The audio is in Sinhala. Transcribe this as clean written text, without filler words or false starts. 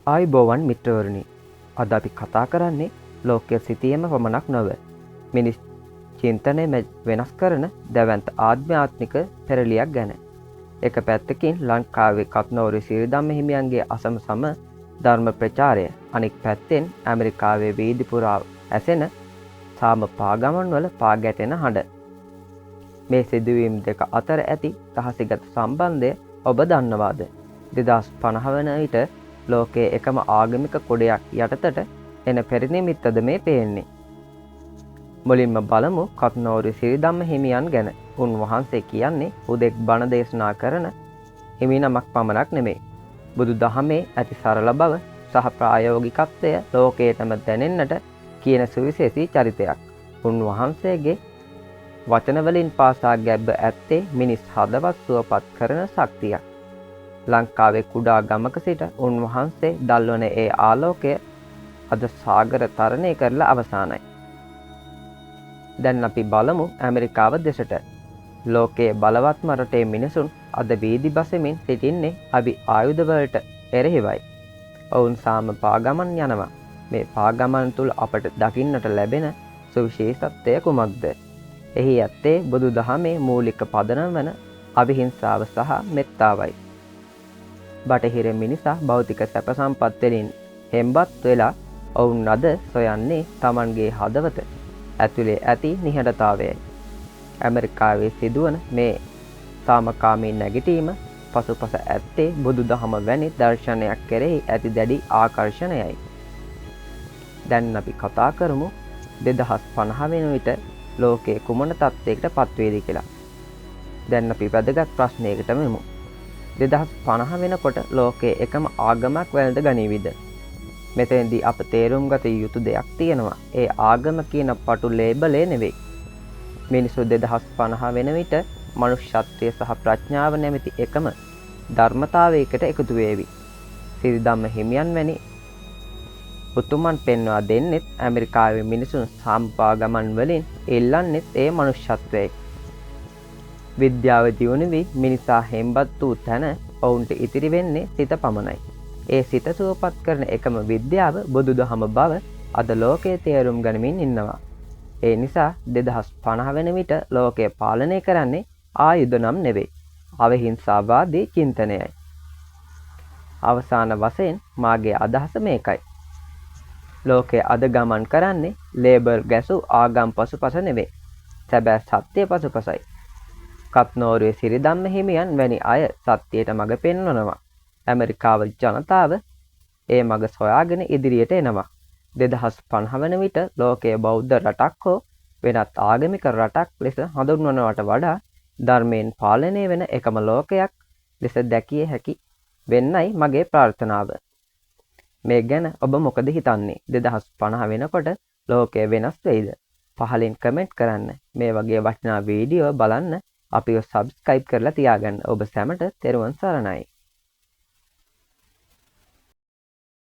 ආයුබෝවන් මිත්‍රවරුනි. අද අපි කතා කරන්නේ ලෝකයේ සිටියම පමණක් නොව මිනිස් චින්තනය වෙනස් කරන දැවැන්ත ආධ්‍යාත්මික පෙරලියක් ගැන. එක පැත්තකින් ලංකාවේ කත්නෝරු සිරිධම්ම හිමියන්ගේ අසම සම ධර්ම ප්‍රචාරය, අනික් පැත්තෙන් ඇමරිකාවේ වීදි පුරා ඇසෙන සාම පාගමන් වල පාගැටෙන හඬ. මේ සිදුවීම් දෙක අතර ඇති රහසිගත සම්බන්ධය ඔබ දන්නවාද? 2050 වන විට ලෝකයේ එකම ආගමික කොඩයක් යටතට එන පෙරනිමිත්තද මේ පේන්නේ. මුලින්ම බලමු කත්නෝරු සිරිධම්ම හිමියන් ගැන. උන්වහන්සේ කියන්නේ හුදෙක් බණ දේශනා කරන හිමිනමක් පමණක් නෙමෙයි. බුදු දහමේ ඇති සරල බව සහ ප්‍රායෝගිකත්වය ලෝකයටම දැනෙන්නට කියන සුවිශේෂී චරිතයක්. උන්වහන්සේගේ වචනවලින් පාසා ගැබ්බ ඇත්තේ මිනිස් හදවත් සුවපත් කරන ශක්තියක්. ලංකාවේ කුඩා ගමක සිට උන්වහන්සේ දල්වන ඒ ආලෝකය අද සාගර තරණය කරලා අවසానයි. දැන් අපි බලමු ඇමරිකාව දෙසට. ලෝකයේ බලවත්ම රටේ මිනිසුන් අද වීදි බසමින් සිටින්නේ අභි ආයුධවලට එරෙහිවයි. ඔවුන් සාම පාගමන් යනවා. මේ පාගමන් තුල අපට දකින්නට ලැබෙන සුවිශේෂත්වය කුමක්ද? එහි ඇත්තේ බුදු දහමේ මූලික පදනම වන අවිහිංසාව සහ මෙත්තාවයි. බටහිර මිනිසා භෞතික සැප සම්පත් වලින් හෙම්බත් වෙලා ඔවුන් අද සොයන්නේ Tamanගේ හදවත ඇතුලේ ඇති නිහඬතාවයයි. ඇමරිකාවේ සිදුවන මේ සාමකාමී නැගිටීම පසුපස ඇත්තේ බුදු දහම වැනි දර්ශනයක් කෙරෙහි ඇති දැඩි ආකර්ෂණයයි. දැන් අපි කතා කරමු 2050 වෙන විට ලෝකයේ කුමන තත්ත්වයකට පත්වේද කියලා. දැන් අපි වැදගත් ප්‍රශ්නයකට මෙමු. 2050 වෙනකොට ලෝකයේ එකම ආගමක් වැළඳ ගනීවිද? මෙතෙන්දී අප තේරුම් ගත යුතු දෙයක් තියෙනවා. ඒ ආගම කියන පටු ලේබලේ නෙවෙයි. මිනිසු 2050 වෙන විට මනුෂ්‍යත්වය සහ ප්‍රඥාව නැමැති එකම ධර්මතාවයකට එකතු වේවි. සිරිධම්ම හිමියන් වැනි උතුමන් පෙන්වා දෙන්නෙත් ඇමරිකාවේ මිනිසුන් සම්පාගමන් වලින් එල්ලන්නෙත් ඒ මනුෂ්‍යත්වයයි. විද්‍යාව දියුණු වී මිනිසා හෙම්බත් වූ තැන ඔවුන්ට ඉතිරි වෙන්නේ සිත පමණයි. ඒ සිත සුවපත් කරන එකම විද්‍යාව බුදුදහම බව අද ලෝකයේ තේරුම් ගනිමින් ඉන්නවා. ඒ නිසා 2050 වෙන විට ලෝකය පාලනය කරන්නේ ආයුධ නම් නෙවෙයි, අවිහිංසාවාදී චින්තනයයි. අවසාන වශයෙන් මාගේ අදහස මේකයි. ලෝකය අද ගමන් කරන්නේ ලේබල් ගැසූ ආගම් පසුපස නෙවෙයි, සැබෑ සත්‍ය පසුපසයි. කත්නෝරුවේ සිරිධම්ම හිමියන් වැනි අය සත්‍යයට මඟ පෙන්වනවා. ඇමරිකාව ජනතාව ඒ මඟ සොයාගෙන ඉදිරියට එනවා. 2050 වන විට ලෝකයේ බෞද්ධ රටක් හෝ වෙනත් ආගමික රටක් ලෙස හඳුන්වනවට වඩා ධර්මයෙන් පාලනය වෙන එකම ලෝකයක් ලෙස දැකිය හැකි වෙන්නයි මගේ ප්‍රාර්ථනාව. මේ ගැන ඔබ මොකද හිතන්නේ? 2050 වෙනකොට ලෝකය වෙනස් වෙයිද? පහලින් කමෙන්ට් කරන්න. මේ වගේ වටිනා වීඩියෝ බලන්න අපිව සබ්ස්ක්‍රයිබ් කරලා තියාගන්න. ඔබ සැමට තෙරුවන් සරණයි.